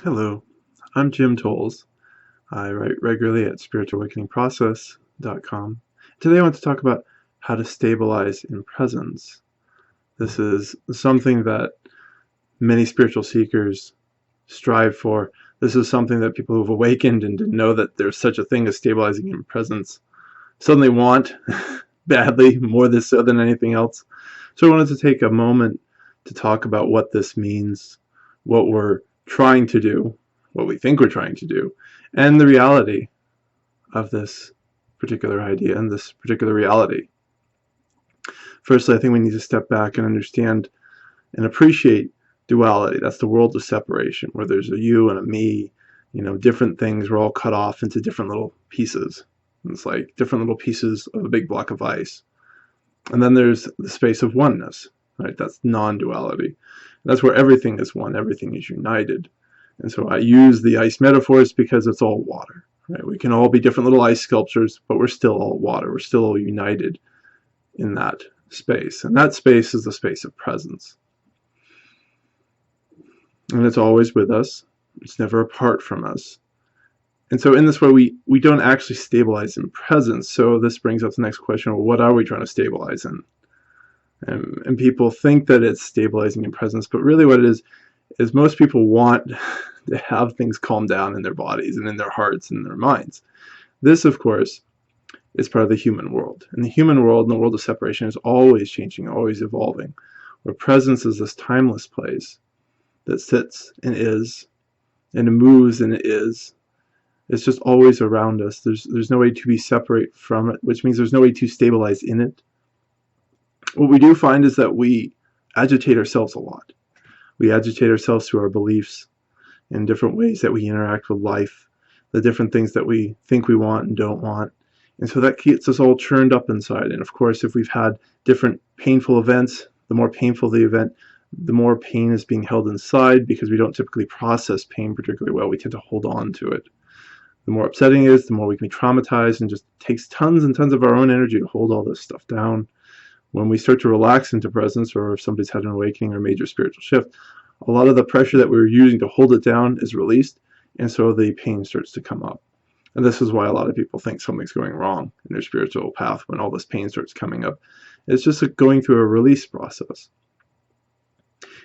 Hello, I'm Jim Tolles. I write regularly at spiritualawakeningprocess.com. Today I want to talk about how to stabilize in presence. This is something that many spiritual seekers strive for. This is something that people who've awakened and didn't know that there's such a thing as stabilizing in presence suddenly want badly, more this so than anything else. So I wanted to take a moment to talk about what this means, what we're trying to do, what we think we're trying to do, and the reality of this particular idea and this particular reality. Firstly, I think we need to step back and understand and appreciate duality. That's the world of separation, where there's a you and a me, different things. We're all cut off into different little pieces. It's like different little pieces of a big block of ice. And then there's the space of oneness, right? That's non-duality. That's where everything is one, everything is united. And so I use the ice metaphors because it's all water, right? We can all be different little ice sculptures, but we're still all water. We're still all united in that space. And that space is the space of presence. And it's always with us. It's never apart from us. And so in this way, we don't actually stabilize in presence. So this brings up the next question, well, what are we trying to stabilize in? And people think that it's stabilizing in presence, but really what it is most people want to have things calm down in their bodies and in their hearts and their minds. This, of course, is part of the human world. And the human world and the world of separation is always changing, always evolving, where presence is this timeless place that sits and is, and it moves and it is. It's just always around us. There's no way to be separate from it, which means there's no way to stabilize in it. What we do find is that we agitate ourselves a lot. We agitate ourselves through our beliefs in different ways that we interact with life, the different things that we think we want and don't want. And so that gets us all churned up inside. And of course, if we've had different painful events, the more painful the event, the more pain is being held inside because we don't typically process pain particularly well. We tend to hold on to it. The more upsetting it is, the more we can be traumatized, and just takes tons and tons of our own energy to hold all this stuff down. When we start to relax into presence, or if somebody's had an awakening or a major spiritual shift, a lot of the pressure that we were using to hold it down is released, and so the pain starts to come up. And this is why a lot of people think something's going wrong in their spiritual path when all this pain starts coming up. It's just like going through a release process.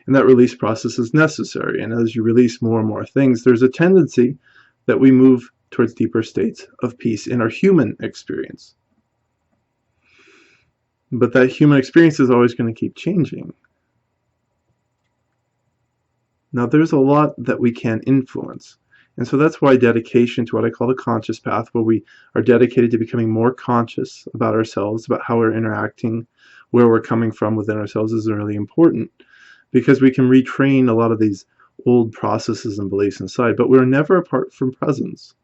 And that release process is necessary. And as you release more and more things, there's a tendency that we move towards deeper states of peace in our human experience. But that human experience is always going to keep changing. Now, there's a lot that we can influence. And so that's why dedication to what I call the conscious path, where we are dedicated to becoming more conscious about ourselves, about how we're interacting, where we're coming from within ourselves, is really important, because we can retrain a lot of these old processes and beliefs inside, but we're never apart from presence.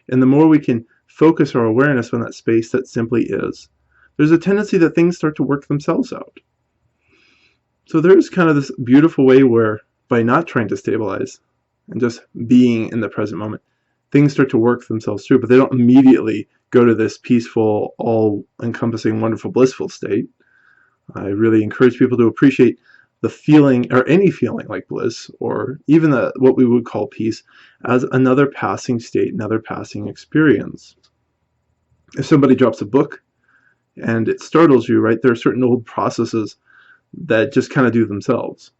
And the more we can focus our awareness on that space that simply is, there's a tendency that things start to work themselves out. So there's kind of this beautiful way where, by not trying to stabilize and just being in the present moment, things start to work themselves through, but they don't immediately go to this peaceful, all-encompassing, wonderful, blissful state. I really encourage people to appreciate the feeling, or any feeling like bliss, or even what we would call peace, as another passing state, another passing experience. If somebody drops a book and it startles you, right, there are certain old processes that just kind of do themselves.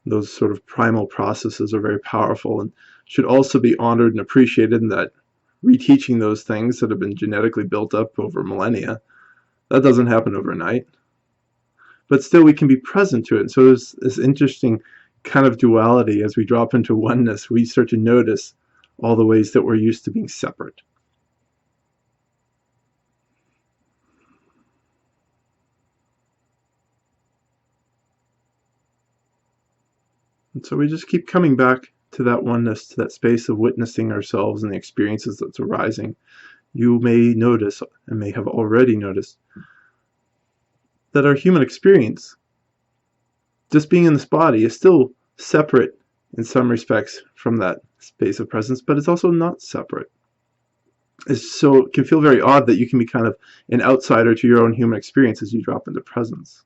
Those sort of primal processes are very powerful and should also be honored and appreciated, and that reteaching those things that have been genetically built up over millennia, that doesn't happen overnight. But still we can be present to it. And so there's this interesting kind of duality. As we drop into oneness, we start to notice all the ways that we're used to being separate. And so we just keep coming back to that oneness, to that space of witnessing ourselves and the experiences that's arising. You may notice, and may have already noticed, that our human experience, just being in this body, is still separate in some respects from that space of presence, but it's also not separate. So it can feel very odd that you can be kind of an outsider to your own human experience as you drop into presence,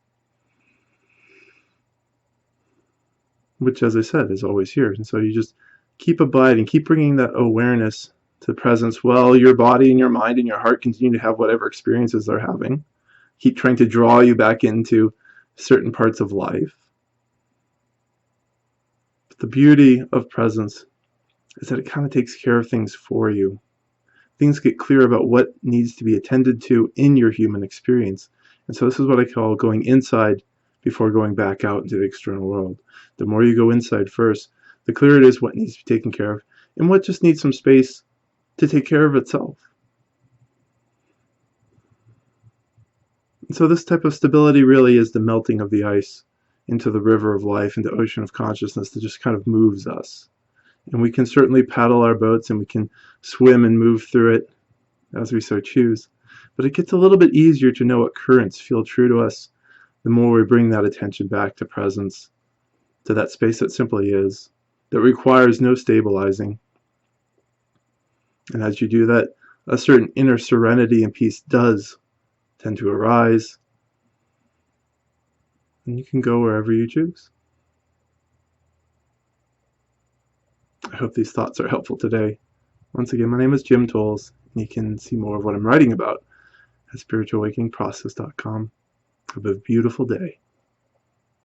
which, as I said, is always here. And so you just keep abiding, keep bringing that awareness to presence while your body and your mind and your heart continue to have whatever experiences they're having. Keep trying to draw you back into certain parts of life. But the beauty of presence is that it kind of takes care of things for you. Things get clear about what needs to be attended to in your human experience. And so this is what I call going inside before going back out into the external world. The more you go inside first, the clearer it is what needs to be taken care of and what just needs some space to take care of itself. And so this type of stability really is the melting of the ice into the river of life, into the ocean of consciousness that just kind of moves us. And we can certainly paddle our boats and we can swim and move through it as we so choose. But it gets a little bit easier to know what currents feel true to us the more we bring that attention back to presence, to that space that simply is, that requires no stabilizing. And as you do that, a certain inner serenity and peace does tend to arise, and you can go wherever you choose. I hope these thoughts are helpful today. Once again, my name is Jim Tolles, and you can see more of what I'm writing about at spiritualawakeningprocess.com. Have a beautiful day.